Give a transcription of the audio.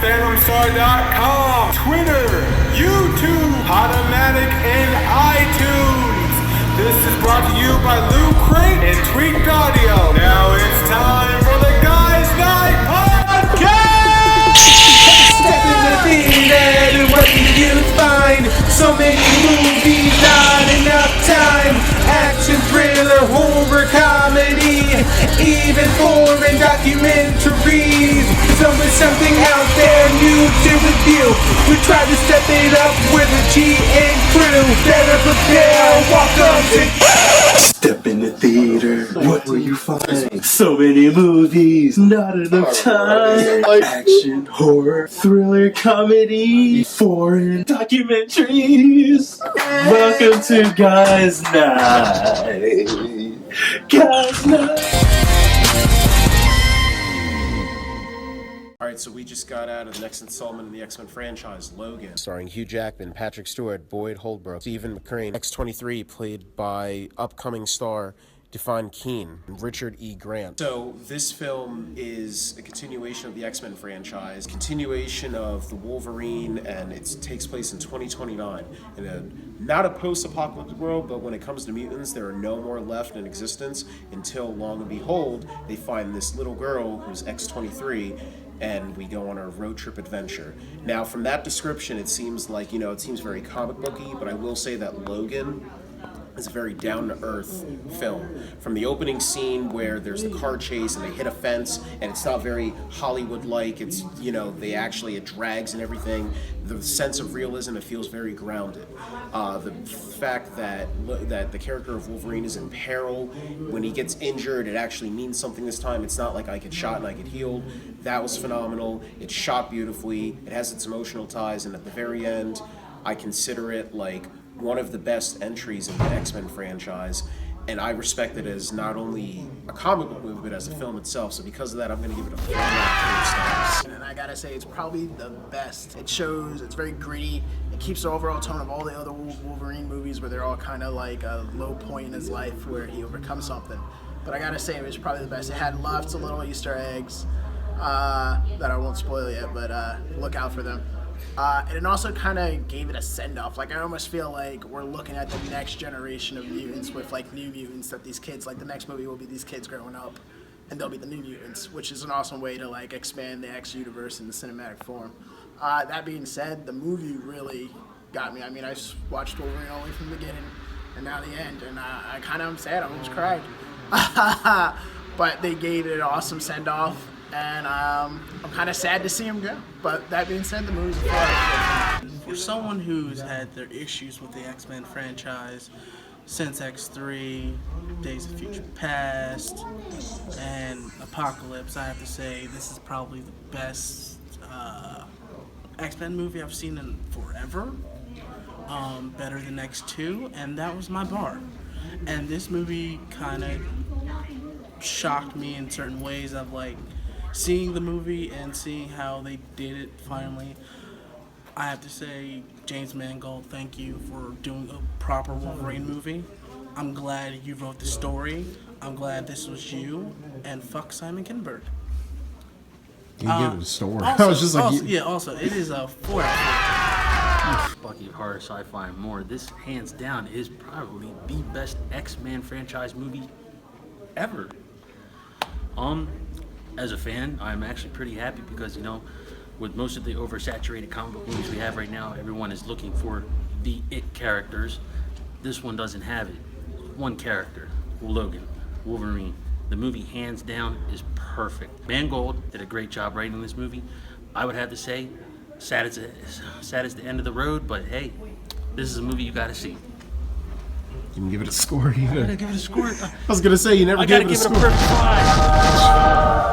myphantomstar.com, Twitter, YouTube, Podomatic, and iTunes. This is brought to you by Lou Crate and Tweaked Audio. Now it's time for the Guys Night Podcast! Step in the theater and what do you find? So many movies, not enough time. Action, thriller, horror, comedy, even foreign documentaries. There's always something out there new to review. We try to step it up with a G and crew. Better prepare, welcome to Step in the theater, what will you find? So many movies, not enough time. Action, horror, thriller, comedy, foreign documentaries. Welcome to Guys Night. Guys Night. Alright, so we just got out of the next installment in the X-Men franchise, Logan, starring Hugh Jackman, Patrick Stewart, Boyd Holbrook, Stephen McCrane, X-23, played by upcoming star Define Keen, and Richard E. Grant. So this film is a continuation of the X-Men franchise, continuation of the Wolverine, and it takes place in 2029 in not a post-apocalyptic world, but when it comes to mutants, there are no more left in existence until, long and behold, they find this little girl who's X-23, and we go on a road trip adventure. Now, from that description, it seems like, it seems very comic booky, but I will say that Logan is a very down-to-earth film. From the opening scene where there's the car chase and they hit a fence, and it's not very Hollywood-like, it's, it drags and everything. The sense of realism, it feels very grounded. The fact that the character of Wolverine is in peril, when he gets injured, it actually means something this time. It's not like I get shot and I get healed. That was phenomenal. It's shot beautifully. It has its emotional ties, and at the very end, I consider it like one of the best entries in the X-Men franchise, and I respect it as not only a comic book movie, but as a film itself. So because of that, I'm going to give it a 4 out of 4 stars. And I gotta say, it's probably the best. It shows, it's very gritty. It keeps the overall tone of all the other Wolverine movies where they're all kind of like a low point in his life where he overcomes something. But I gotta say, it was probably the best. It had lots of little Easter eggs that I won't spoil yet, but look out for them. And it also kind of gave it a send-off. Like, I almost feel like we're looking at the next generation of mutants with, like, new mutants that these kids, like, the next movie will be these kids growing up, and they'll be the new mutants, which is an awesome way to, like, expand the X universe in the cinematic form. That being said, the movie really got me. I mean, I watched Wolverine all the way from the beginning and now the end, and I kind of am sad. I almost cried. But they gave it an awesome send-off. And I'm kind of sad to see him go. But that being said, the movie's a fun. For someone who's had their issues with the X-Men franchise since X3, Days of Future Past, and Apocalypse, I have to say this is probably the best X-Men movie I've seen in forever. Better than X2, and that was my bar. And this movie kind of shocked me in certain ways of like, seeing the movie and seeing how they did it finally. I have to say, James Mangold, thank you for doing a proper Wolverine movie. I'm glad you wrote the story. I'm glad this was you. And fuck Simon Kinberg. You give it a story. Also, I was just like, also, it is a 4 out of 4. Bucky horror sci-fi and more. This hands down is probably the best X-Men franchise movie ever. As a fan, I'm actually pretty happy because, with most of the oversaturated comic book movies we have right now, everyone is looking for the it characters. This one doesn't have it. One character, Logan, Wolverine. The movie, hands down, is perfect. Mangold did a great job writing this movie. I would have to say, sad as the end of the road, but hey, this is a movie you gotta see. you can give it a score. You I gotta give it a score. I was gonna say you never gave it a score. I gotta give it a perfect 5.